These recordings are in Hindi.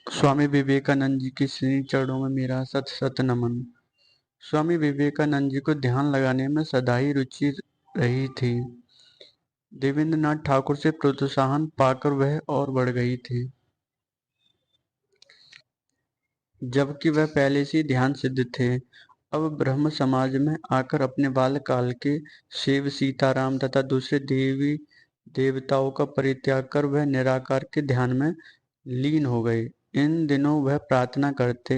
स्वामी विवेकानंद जी के श्री चरणों में मेरा सत सत नमन। स्वामी विवेकानंद जी को ध्यान लगाने में सदा ही रुचि रही थी। देवेंद्रनाथ ठाकुर से प्रोत्साहन पाकर वह और बढ़ गई थी, जबकि वह पहले से ही ध्यान सिद्ध थे। अब ब्रह्म समाज में आकर अपने बाल्यकाल के शिव, सीताराम तथा दूसरे देवी देवताओं का परित्याग कर वह निराकार के ध्यान में लीन हो गए। इन दिनों वह प्रार्थना करते,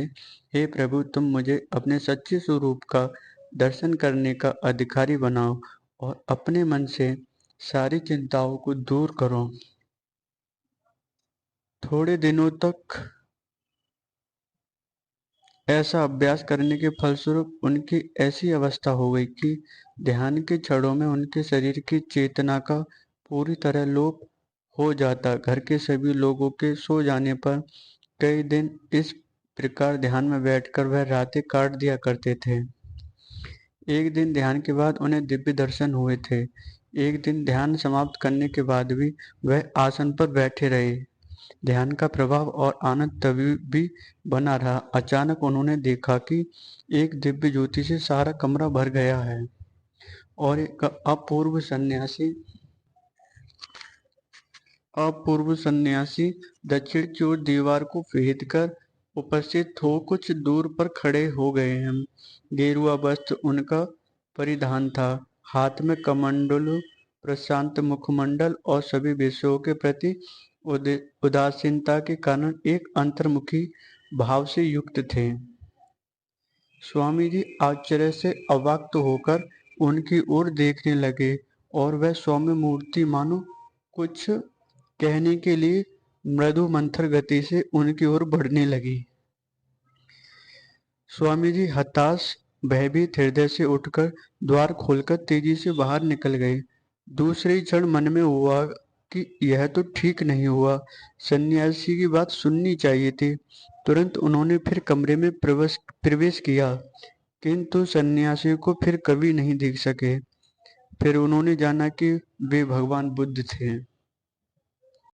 हे प्रभु, तुम मुझे अपने सच्चे स्वरूप का दर्शन करने का अधिकारी बनाओ और अपने मन से सारी चिंताओं को दूर करो। थोड़े दिनों तक ऐसा अभ्यास करने के फलस्वरूप उनकी ऐसी अवस्था हो गई कि ध्यान के क्षणों में उनके शरीर की चेतना का पूरी तरह लोप हो जाता। घर के सभी लोगों के सो जाने पर कई दिन इस प्रकार ध्यान में बैठकर वह रातें काट दिया करते थे। एक दिन ध्यान के बाद उन्हें दिव्य दर्शन हुए थे। एक दिन ध्यान समाप्त करने के बाद भी वह आसन पर बैठे रहे। ध्यान का प्रभाव और आनंद तभी भी बना रहा। अचानक उन्होंने देखा कि एक दिव्य ज्योति से सारा कमरा भर गया है और एक अपूर्व सन्यासी दक्षिण की ओर दीवार को फेद कर उपस्थित हो कुछ दूर पर खड़े हो गए हैं। गेरुआ वस्त्र उनका परिधान था, हाथ में कमंडलू, प्रशांत मुखमंडल और सभी विषयों के प्रति उदासीनता के कारण एक अंतर्मुखी भाव से युक्त थे। स्वामी जी आश्चर्य से अवाक् होकर उनकी ओर देखने लगे और वह सौम्य मूर्ति मानो कुछ कहने के लिए मृदु मंथर गति से उनकी ओर बढ़ने लगी। स्वामी जी हताश भयभीत हृदय से उठकर द्वार खोलकर तेजी से बाहर निकल गए। दूसरे ही क्षण मन में हुआ कि यह तो ठीक नहीं हुआ, सन्यासी की बात सुननी चाहिए थी। तुरंत उन्होंने फिर कमरे में प्रवेश किया, किंतु सन्यासी को फिर कभी नहीं देख सके। फिर उन्होंने जाना कि वे भगवान बुद्ध थे।